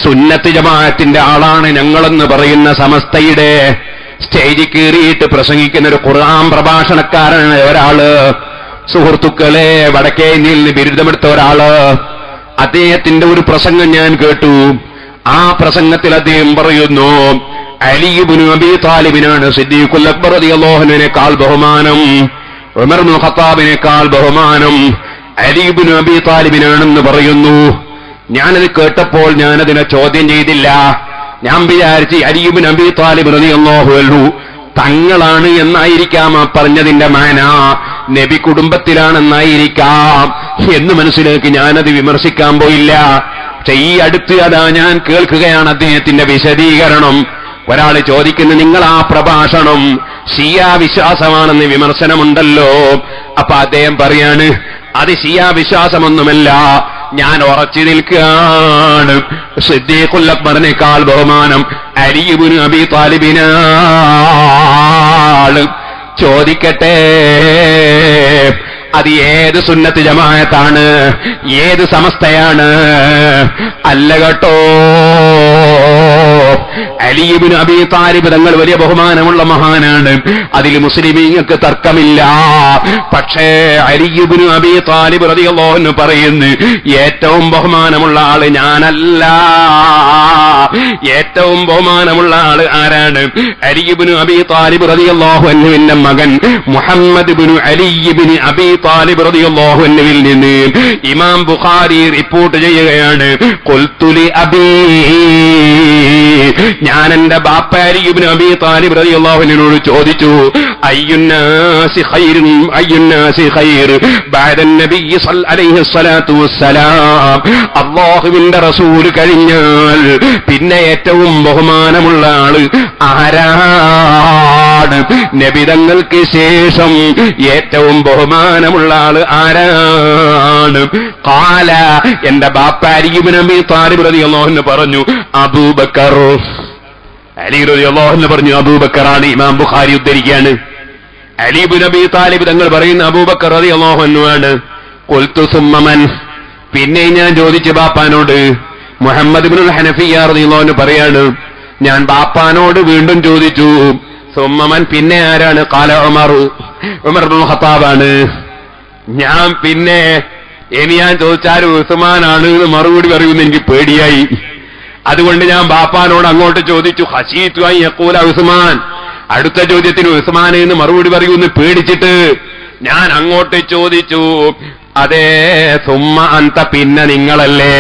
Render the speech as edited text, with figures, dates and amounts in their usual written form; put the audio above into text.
സുന്നത്ത് ജമാഅത്തിന്റെ ആളാണ് ഞങ്ങളെന്ന് പറയുന്ന സമസ്തയുടെ സ്റ്റേജിൽ കയറിയിട്ട് പ്രസംഗിക്കുന്ന ഒരു ഖുർആൻ പ്രഭാഷണക്കാരനായ ഒരാള്, സുഹൃത്തുക്കളെ, വടക്കേ ഇന്ത്യയിൽ നിന്ന് ബിരുദമെടുത്ത ഒരാള്, അദ്ദേഹത്തിന്റെ ഒരു പ്രസംഗം ഞാൻ കേട്ടു. ആ പ്രസംഗത്തിൽ അദ്ദേഹം പറയുന്നു, അലി ഇബ്നു അബീ താലിബിനാണ് സിദ്ദീഖുൽ അക്ബർ റളിയല്ലാഹു അൻഹുവിനേക്കാൾ ബഹുമാനം, ഉമർ ഇബ്നു ഖത്താബിനേക്കാൾ ബഹുമാനം അലി ഇബ്നു അബീ താലിബിനാണെന്ന് പറയുന്നു. ഞാനത് കേട്ടപ്പോൾ ഞാനതിനെ ചോദ്യം ചെയ്തില്ല. ഞാൻ വിചാരിച്ച് അലി ഇബ്നു അബീ താലിബ് റളിയല്ലാഹു അൻഹു തങ്ങളാണ് എന്നായിരിക്കാം ആ പറഞ്ഞതിന്റെ മാന, നബി കുടുംബത്തിലാണെന്നായിരിക്കാം എന്ന് മനസ്സിലാക്കി ഞാനത് വിമർശിക്കാൻ പോയില്ല. പക്ഷെ ഈ അടുത്ത് അതാ ഞാൻ കേൾക്കുകയാണ് അദ്ദേഹത്തിന്റെ വിശദീകരണം. ഒരാൾ ചോദിക്കുന്നു, നിങ്ങൾ ആ പ്രഭാഷണം ഷിയാ വിശ്വാസമാണെന്ന് വിമർശനമുണ്ടല്ലോ. അപ്പൊ അദ്ദേഹം പറയാണ്, അത് ഷിയാ വിശ്വാസമൊന്നുമല്ല, ഞാൻ ഉറച്ചു നിൽക്കുകയാണ്, സിദ്ദീഖുൽ അക്ബറിനേക്കാൾ ബഹുമാനം അലി ഇബ്നു അബീ താലിബിനാണ്. ചോദിക്കട്ടെ, അത് ഏത് സുന്നത്ത് ജമാഅത്താണ്, ഏത് സമസ്തയാണ്? അല്ല കേട്ടോ, അലി ഇബ്നു അബീ താലിബ് തങ്ങൾ വലിയ ബഹുമാനമുള്ള മഹാനാണ്, അതിൽ മുസ്ലിമീങ്ങൾക്ക് തർക്കമില്ല. പക്ഷേ അലി ഇബ്നു അബീ താലിബ് റളിയല്ലാഹു അൻഹു പറയുന്നു, ഏറ്റവും ബഹുമാനമുള്ള ആള് ഞാനല്ല. ഏറ്റവും ബഹുമാനമുള്ള ആള് ആരാണ്? അലി ഇബ്നു അബീ താലിബ് റളിയല്ലാഹു അൻഹുവിന്റെ മകൻ മുഹമ്മദ് ഇബ്നു അലി ഇബ്നു അബീ താലിബ് റളിയല്ലാഹു അൻഹുവിൽ നിന്ന് ഇമാം ബുഖാരി റിപ്പോർട്ട് ചെയ്യുകയാണ്, ഖുൽതു ലി അബീ, ഞാൻ എന്റെ ബാപ്പ അലി ഇബ്നു അബീ താലിബ് റളിയല്ലാഹു അൻഹുവിനോട് ചോദിച്ചു, അയ്യുന്നാസി ഖൈറുൻ അയ്യുന്നാസി ഖൈർ ബഅദ നബി അലൈഹി സ്വലാത്തു വസ്സലാം, അല്ലാഹുവിന്റെ റസൂൽ കഴിഞ്ഞാൽ പിന്നെ ഏറ്റവും ബഹുമാനമുള്ള ആള് ആരാണ്? നബിതങ്ങൾക്ക് ശേഷം ഏറ്റവും ബഹുമാനമുള്ള ആള് ആരാണ്? ഖാല, എന്റെ ബാപ്പ അലി ഇബ്നു അബീ താലിബ് റളിയല്ലാഹു അൻഹു പറഞ്ഞു, അബൂബക്കർ. അലി റളിയല്ലാഹു അൻഹു പറഞ്ഞു അബൂബക്കറാണ്. ഇമാം ബുഖാരി ഉദ്ധരിക്കുകയാണ്. അലി ഇബ്നു അബീ താലിബ് തങ്ങൾ പറയുന്ന അബൂബക്കർ റളിയല്ലാഹു അൻഹു ആണ്. ഖുൽതു സുമ്മ മൻ, പിന്നെ ഞാൻ ചോദിച്ചു ബാപ്പാനോട്. മുഹമ്മദ് ഇബ്നുൽ ഹനഫിയ്യ റളിയല്ലാഹു അൻഹു പറയാണ്, ഞാൻ ബാപ്പാനോട് വീണ്ടും ചോദിച്ചു, സുമ്മ മൻ, പിന്നെ ആരാണ്? ഖാല ഉമർ, ഉമർ ഇബ്നുൽ ഖത്താബാണ്. ഞാൻ പിന്നെ ഇനി ഞാൻ ചോദിച്ചാലും ഉസ്മാനാണ് എന്ന് മറുപടി പറയുമെന്ന് എനിക്ക് പേടിയായി. അതുകൊണ്ട് ഞാൻ ബാപ്പാനോട് അങ്ങോട്ട് ചോദിച്ചു, ഖശീതു അൻ യഖൂല ഉസ്മാൻ, അടുത്ത ചോദ്യത്തിന് ഉസ്മാൻ എന്ന് മറുപടി പറയുമെന്ന് പേടിച്ചിട്ട് ഞാൻ അങ്ങോട്ട് ചോദിച്ചു, അതേ സുമ്മ അന്ത, പിന്നെ നിങ്ങളല്ലേ?